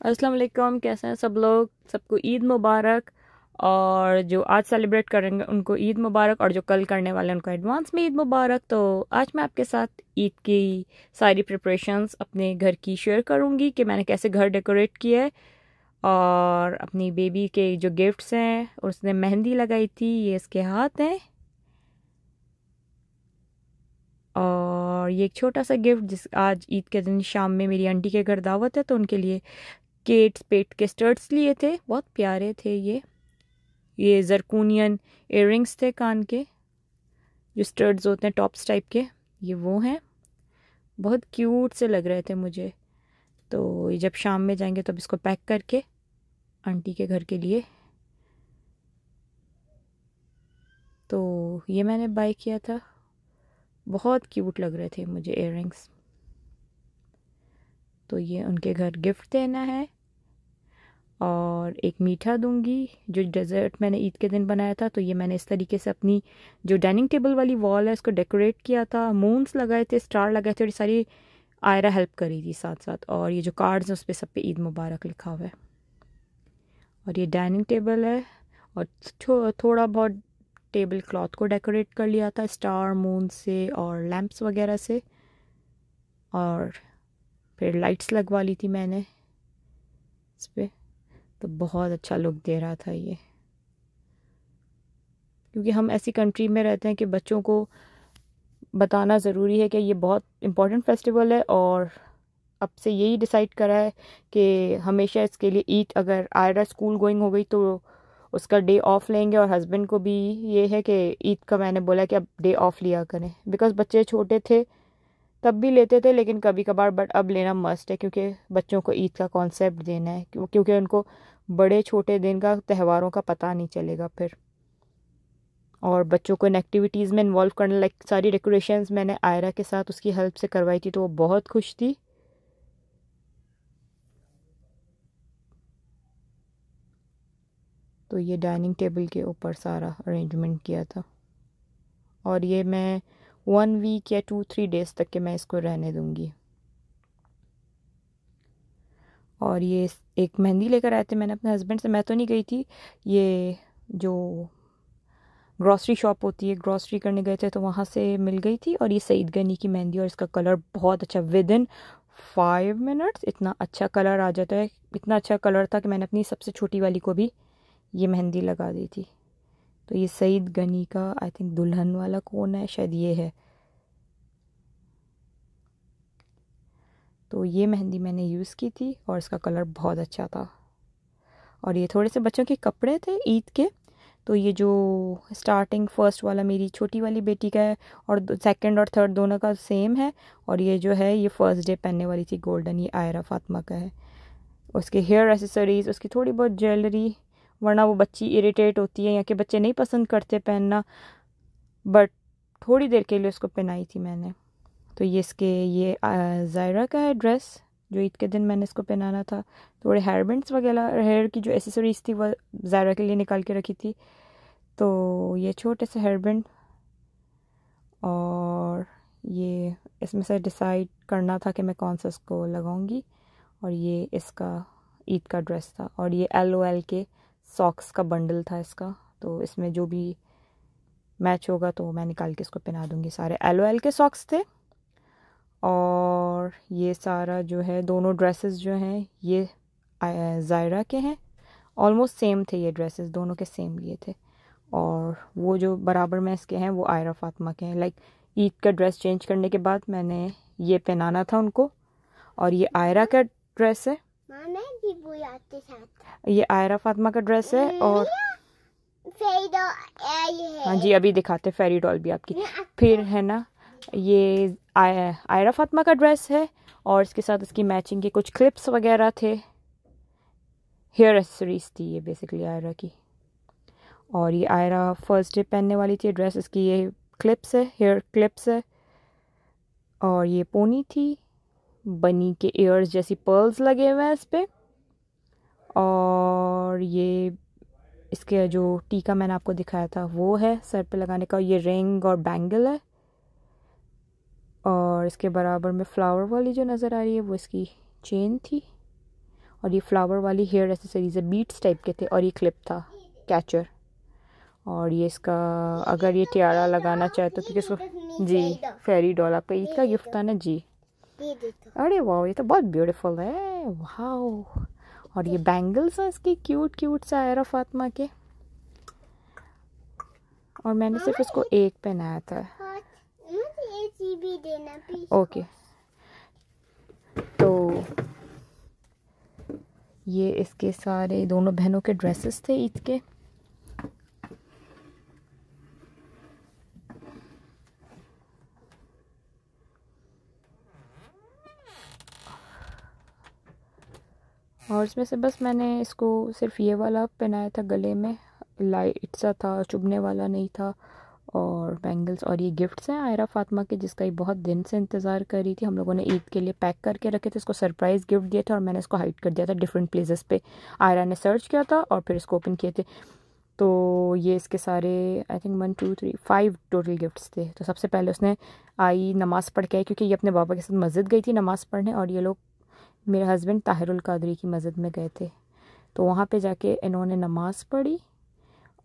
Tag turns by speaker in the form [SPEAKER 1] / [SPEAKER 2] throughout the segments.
[SPEAKER 1] अस्सलाम वालेकुम। कैसे हैं सब लोग? सबको ईद मुबारक। और जो आज सेलिब्रेट करेंगे उनको ईद मुबारक, और जो कल करने वाले हैं उनको एडवांस में ईद मुबारक। तो आज मैं आपके साथ ईद की सारी प्रिपरेशंस अपने घर की शेयर करूंगी कि मैंने कैसे घर डेकोरेट किया है, और अपनी बेबी के जो गिफ्ट्स हैं, उसने मेहंदी लगाई थी, ये इसके हाथ हैं। और ये एक छोटा सा गिफ्ट, जिस आज ईद के दिन शाम में मेरी आंटी के घर दावत है, तो उनके लिए केट स्पेट के स्टड्स लिए थे, बहुत प्यारे थे ये जरकूनियन इयररिंग्स थे, कान के जो स्टड्स होते हैं टॉप्स टाइप के, ये वो हैं। बहुत क्यूट से लग रहे थे मुझे। तो ये जब शाम में जाएंगे तो अब इसको पैक करके आंटी के घर के लिए, तो ये मैंने बाय किया था। बहुत क्यूट लग रहे थे मुझे इयररिंग्स। तो ये उनके घर गिफ्ट देना है। और एक मीठा दूंगी, जो डेजर्ट मैंने ईद के दिन बनाया था। तो ये मैंने इस तरीके से अपनी जो डाइनिंग टेबल वाली वॉल है उसको डेकोरेट किया था, मून्स लगाए थे, स्टार लगाए थे, और ये सारी आयरा हेल्प करी थी साथ साथ। और ये जो कार्ड्स हैं उस पर सब पे ईद मुबारक लिखा हुआ है। और ये डाइनिंग टेबल है, और थोड़ा बहुत टेबल क्लॉथ को डेकोरेट कर लिया था स्टार मून से और लैंप्स वगैरह से। और फिर लाइट्स लगवा ली थी मैंने इस पर। तो बहुत अच्छा लुक दे रहा था ये, क्योंकि हम ऐसी कंट्री में रहते हैं कि बच्चों को बताना ज़रूरी है कि ये बहुत इम्पोर्टेंट फेस्टिवल है। और अब से यही डिसाइड करा है कि हमेशा इसके लिए ईद, अगर आयरा स्कूल गोइंग हो गई तो उसका डे ऑफ लेंगे। और हस्बैंड को भी ये है कि ईद का मैंने बोला कि अब डे ऑफ लिया करें, बिकॉज़ बच्चे छोटे थे तब भी लेते थे, लेकिन कभी कभार, बट अब लेना मस्ट है, क्योंकि बच्चों को ईद का कॉन्सेप्ट देना है, क्योंकि उनको बड़े छोटे दिन का, त्योहारों का पता नहीं चलेगा फिर। और बच्चों को इन एक्टिविटीज़ में इन्वॉल्व करना, लाइक सारी डेकोरेशंस मैंने आयरा के साथ उसकी हेल्प से करवाई थी, तो वो बहुत खुश थी। तो ये डाइनिंग टेबल के ऊपर सारा अरेंजमेंट किया था। और ये मैं 1 वीक या 2-3 डेज तक के मैं इसको रहने दूंगी। और ये एक मेहंदी लेकर आए थे मैंने अपने हस्बैंड से, मैं तो नहीं गई थी। ये जो ग्रॉसरी शॉप होती है, ग्रॉसरी करने गए थे तो वहाँ से मिल गई थी। और ये सईद गनी की मेहंदी, और इसका कलर बहुत अच्छा, विद इन 5 मिनट्स इतना अच्छा कलर आ जाता है। इतना अच्छा कलर था कि मैंने अपनी सबसे छोटी वाली को भी ये मेहंदी लगा दी थी। तो ये सईद गनी का, आई थिंक दुल्हन वाला कौन है, शायद ये है। तो ये मेहंदी मैंने यूज़ की थी और इसका कलर बहुत अच्छा था। और ये थोड़े से बच्चों के कपड़े थे ईद के। तो ये जो स्टार्टिंग फर्स्ट वाला मेरी छोटी वाली बेटी का है, और सेकंड और थर्ड दोनों का सेम है। और ये जो है ये फर्स्ट डे पहनने वाली थी गोल्डन, ये आयरा फातिमा का है। उसके हेयर एसेसरीज, उसकी थोड़ी बहुत ज्वेलरी, वरना वो बच्ची इरिटेट होती है, यहाँ के बच्चे नहीं पसंद करते पहनना, बट थोड़ी देर के लिए उसको पहनाई थी मैंने। तो ये इसके ये ज़ायरा का है ड्रेस, जो ईद के दिन मैंने इसको पहनाना था। थोड़े हेयर बैंड्स वगैरह, हेयर की जो एसेसरीज थी वह ज़ायरा के लिए निकाल के रखी थी। तो ये छोटे से हेयर बैंड, और ये इसमें से डिसाइड करना था कि मैं कौन सा इसको लगाऊंगी। और ये इसका ईद का ड्रेस था। और ये LOL के सॉक्स का बंडल था इसका। तो इसमें जो भी मैच होगा तो मैं निकाल के इसको पहना दूंगी। सारे LOL के सॉक्स थे। और ये सारा जो है, दोनों ड्रेसेस जो हैं ये ज़ायरा के हैं। ऑलमोस्ट सेम थे ये ड्रेसेस, दोनों के सेम लिए थे। और वो जो बराबर में इसके हैं वो आयरा फातिमा के हैं। लाइक ईद का ड्रेस चेंज करने के बाद मैंने ये पहनाना था उनको। और ये आयरा का ड्रेस है, ये आयरा फातिमा का ड्रेस है। और हाँ जी, अभी दिखाते फेरी डॉल भी आपकी। फिर है ना, ये आयरा फातिमा का ड्रेस है, और इसके साथ इसकी मैचिंग के कुछ क्लिप्स वगैरह थे, हेयर एसेसरीज थी ये बेसिकली आयरा की। और ये आयरा फर्स्ट डे पहनने वाली थी ड्रेस, इसकी ये क्लिप्स है, हेयर क्लिप्स है। और ये पोनी थी, बनी के ईयर्स जैसी पर्ल्स लगे हुए हैं इस पर। और ये इसके जो टीका मैंने आपको दिखाया था वो है सर पे लगाने का, ये रिंग और बैंगल है। और इसके बराबर में फ्लावर वाली जो नज़र आ रही है वो इसकी चेन थी। और ये फ्लावर वाली हेयर एसेसरीज है, बीट्स टाइप के थे, और ये क्लिप था, कैचर। और ये इसका अगर ये टियारा लगाना चाहे तो, क्योंकि इसको जी फेरी डॉल आपका ईद का गिफ्ट था ना जी। अरे वाह, ये तो बहुत ब्यूटीफुल है, वाह। और ये बैंगल्स हैं इसकी क्यूट क्यूट सा आयरा फातिमा के, और मैंने सिर्फ इसको एक पहनाया था। ओके, तो ये इसके सारे दोनों बहनों के ड्रेसेस थे ईद के। और इसमें से बस मैंने इसको सिर्फ ये वाला पहनाया था गले में, लाइट सा था, चुभने वाला नहीं था। और बैंगल्स और ये गिफ्ट्स हैं आयरा फातिमा के, जिसका ये बहुत दिन से इंतज़ार कर रही थी। हम लोगों ने ईद के लिए पैक करके रखे थे, इसको सरप्राइज़ गिफ्ट दिया था, और मैंने इसको हाइड कर दिया था डिफरेंट प्लेसेस पे। आयरा ने सर्च किया था और फिर इसको ओपन किए थे। तो ये इसके सारे आई थिंक 1 2 3 5 टोटल गिफ्ट्स थे। तो सबसे पहले उसने आई नमाज़ पढ़ के आई, क्योंकि ये अपने बाबा के साथ मस्जिद गई थी नमाज़ पढ़ने, और ये लोग मेरे हस्बैंड ताहिरुल कादरी की मस्जिद में गए थे। तो वहाँ पे जाके इन्होंने नमाज़ पढ़ी,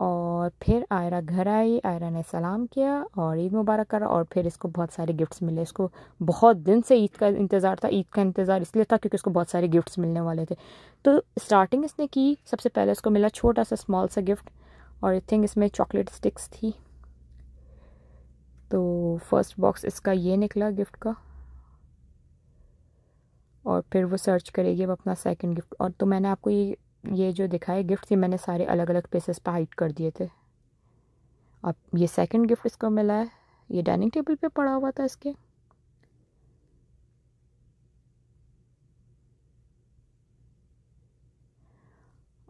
[SPEAKER 1] और फिर आयरा घर आई, आयरा ने सलाम किया और ईद मुबारक करा, और फिर इसको बहुत सारे गिफ्ट्स मिले। इसको बहुत दिन से ईद का इंतज़ार था। ईद का इंतज़ार इसलिए था क्योंकि इसको बहुत सारे गिफ्ट्स मिलने वाले थे। तो स्टार्टिंग इसने की, सबसे पहले इसको मिला छोटा सा स्मॉल सा गिफ्ट, और आई थिंक इसमें चॉकलेट स्टिक्स थी। तो फर्स्ट बॉक्स इसका ये निकला गिफ्ट का, और फिर वो सर्च करेगी अब अपना सेकंड गिफ्ट। और तो मैंने आपको ये जो दिखाए गिफ्ट, ये मैंने सारे अलग अलग प्लेसेस पे हाइड कर दिए थे। अब ये सेकंड गिफ्ट इसको मिला है, ये डाइनिंग टेबल पे पड़ा हुआ था इसके।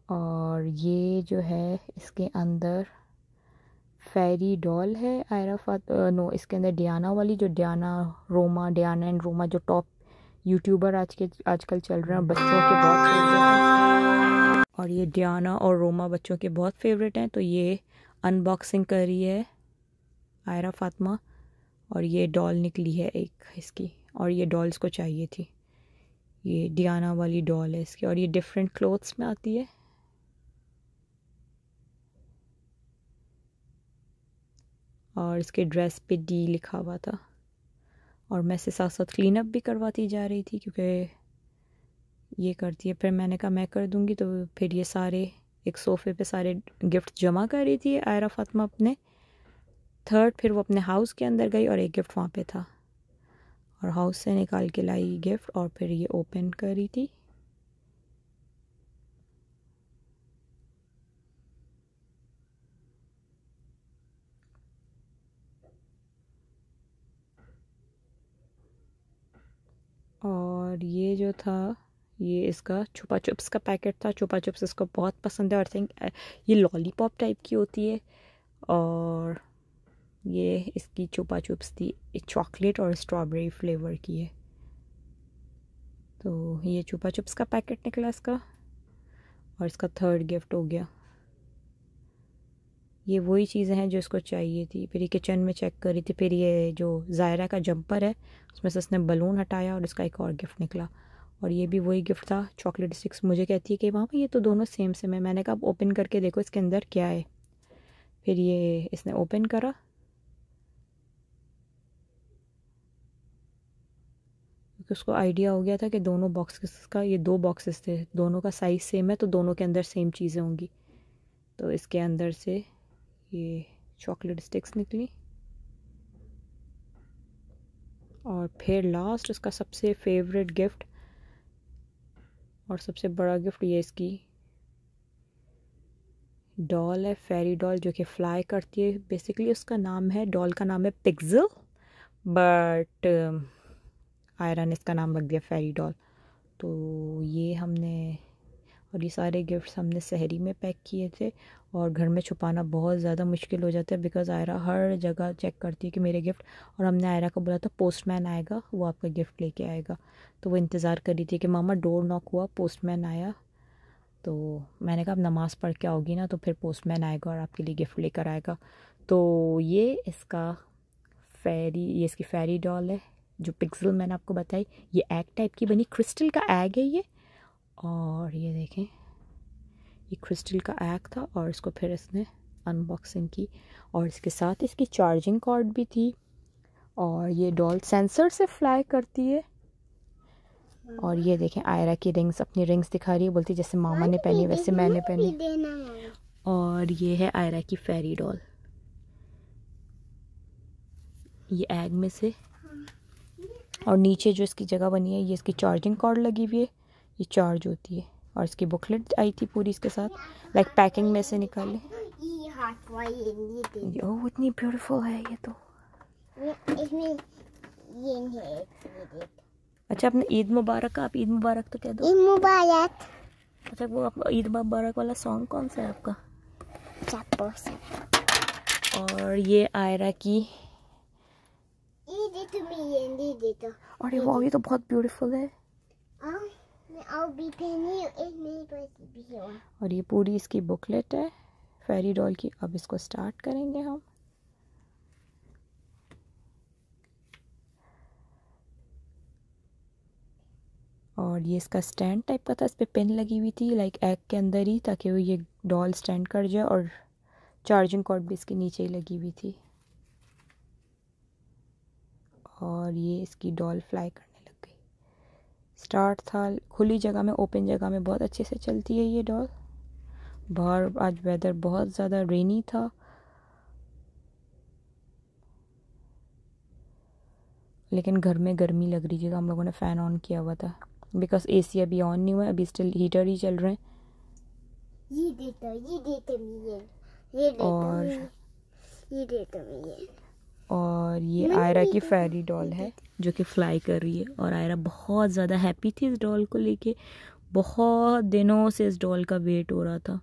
[SPEAKER 1] और ये जो है इसके अंदर फेरी डॉल है नो, इसके अंदर डियाना वाली, जो डियाना एंड रोमा जो टॉप यूट्यूबर आजकल चल रहे हैं, बच्चों के बहुत फेवरेट हैं। और ये डियाना और रोमा बच्चों के बहुत फेवरेट हैं। तो ये अनबॉक्सिंग कर रही है आयरा फातिमा, और ये डॉल निकली है एक इसकी, और ये डॉल इसको चाहिए थी। ये डियाना वाली डॉल है इसकी, और ये डिफरेंट क्लोथ्स में आती है। और इसके ड्रेस पे डी लिखा हुआ था। और मैं इससे साथ साथ क्लीन अप भी करवाती जा रही थी, क्योंकि ये करती है। फिर मैंने कहा मैं कर दूँगी, तो फिर ये सारे एक सोफ़े पे सारे गिफ्ट जमा कर रही थी आयरा फातिमा अपने। फिर वो अपने हाउस के अंदर गई और एक गिफ्ट वहाँ पे था, और हाउस से निकाल के लाई गिफ्ट, और फिर ये ओपन कर रही थी। और ये जो था, ये इसका छुपा चुप्स का पैकेट था। छुपा चुप्स इसको बहुत पसंद है, और थिंक ये लॉलीपॉप टाइप की होती है। और ये इसकी छुपा चुप्स थी, चॉकलेट और स्ट्रॉबेरी फ्लेवर की है। तो ये छुपा चुप्स का पैकेट निकला इसका, और इसका थर्ड गिफ्ट हो गया। ये वही चीज़ें हैं जो इसको चाहिए थी। फिर ये किचन में चेक करी थी। फिर ये जो ज़ायरा का जंपर है, उसमें से उसने बलून हटाया, और इसका एक और गिफ्ट निकला। और ये भी वही गिफ्ट था, चॉकलेट स्टिक्स। मुझे कहती है कि वहाँ पर ये तो दोनों सेम सेम है। मैंने कहा आप ओपन करके देखो इसके अंदर क्या है। फिर ये इसने ओपन करा, क्योंकि उसको आइडिया हो गया था कि दोनों बॉक्सेस का, ये 2 बॉक्सेस थे, दोनों का साइज़ सेम है, तो दोनों के अंदर सेम चीज़ें होंगी। तो इसके अंदर से ये चॉकलेट स्टिक्स निकली। और फिर लास्ट उसका सबसे फेवरेट गिफ्ट और सबसे बड़ा गिफ्ट, ये इसकी डॉल है, फेरी डॉल, जो कि फ्लाई करती है। बेसिकली उसका नाम है, डॉल का नाम है पिक्सल, बट आयरा ने इसका नाम रख दिया फेरी डॉल। तो ये हमने, और ये सारे गिफ्ट्स हमने सहरी में पैक किए थे। और घर में छुपाना बहुत ज़्यादा मुश्किल हो जाता है, बिकॉज़ आयरा हर जगह चेक करती है कि मेरे गिफ्ट। और हमने आयरा को बोला था पोस्टमैन आएगा, वो आपका गिफ्ट लेके आएगा। तो वो इंतज़ार कर रही थी कि मामा डोर नॉक हुआ, पोस्टमैन आया। तो मैंने कहा अब नमाज़ पढ़ के आओगी ना, तो फिर पोस्टमैन आएगा और आपके लिए गिफ्ट लेकर आएगा। तो ये इसकी फेरी डॉल है, जो पिक्सल मैंने आपको बताई। ये एग टाइप की बनी, क्रिस्टल का एग है ये। और ये देखें, ये क्रिस्टल का एग था और इसको फिर इसने अनबॉक्सिंग की, और इसके साथ इसकी चार्जिंग कॉर्ड भी थी। और ये डॉल सेंसर से फ्लाई करती है। और ये देखें आयरा की रिंग्स, अपनी रिंग्स दिखा रही है, बोलती जैसे मामा ने पहनी वैसे मैंने पहनी। और ये है आयरा की फेरी डॉल, ये एग में से। और नीचे जो इसकी जगह बनी है, ये इसकी चार्जिंग कॉर्ड लगी हुई है, ये चार्ज होती है। और इसकी बुकलेट आई थी पूरी इसके साथ, लाइक पैकिंग में से निकाले। ओह इतनी ब्यूटीफुल है ये तो। अच्छा अपने ईद मुबारक, आप ईद मुबारक तो कह दो।
[SPEAKER 2] ईद मुबारक।
[SPEAKER 1] अच्छा वो आप ईद मुबारक वाला सॉन्ग कौन सा है आपका? और ये आयरा की, और ये तो बहुत ब्यूटीफुल है। और ये पूरी इसकी बुकलेट है फेरी डॉल की। अब इसको स्टार्ट करेंगे हम। और ये इसका स्टैंड टाइप का था, इस पर पिन लगी हुई थी लाइक एग के अंदर ही, ताकि वो ये डॉल स्टैंड कर जाए। और चार्जिंग कॉर्ड भी इसके नीचे ही लगी हुई थी। और ये इसकी डॉल फ्लाई करने लग गई। स्टार्ट था खुली जगह में, ओपन जगह में बहुत अच्छे से चलती है ये डॉल। बाहर आज वेदर बहुत ज़्यादा रेनी था, लेकिन घर में गर्मी लग रही थी तो हम लोगों ने फ़ैन ऑन किया हुआ था, बिकॉज एसी अभी ऑन नहीं हुआ है, अभी स्टिल हीटर ही चल रहे हैं। और ये आयरा की फेरी डॉल है जो कि फ्लाई कर रही है। और आयरा बहुत ज़्यादा हैप्पी थी इस डॉल को लेके, बहुत दिनों से इस डॉल का वेट हो रहा था।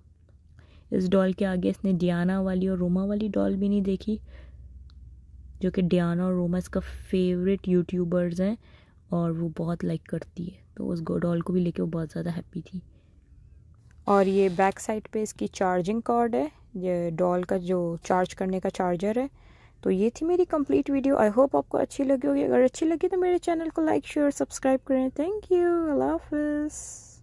[SPEAKER 1] इस डॉल के आगे इसने डियाना वाली और रोमा वाली डॉल भी नहीं देखी, जो कि डियाना और रोमा इसका फेवरेट यूट्यूबर्स हैं और वो बहुत लाइक करती है, तो उस डॉल को भी लेके वो बहुत ज़्यादा हैप्पी थी। और ये बैक साइड पे इसकी चार्जिंग कॉर्ड है, ये डॉल का जो चार्ज करने का चार्जर है। तो ये थी मेरी कंप्लीट वीडियो। आई होप आपको अच्छी लगी होगी। अगर अच्छी लगी तो मेरे चैनल को लाइक शेयर सब्सक्राइब करें। थैंक यू, अल्लाह हाफिज़।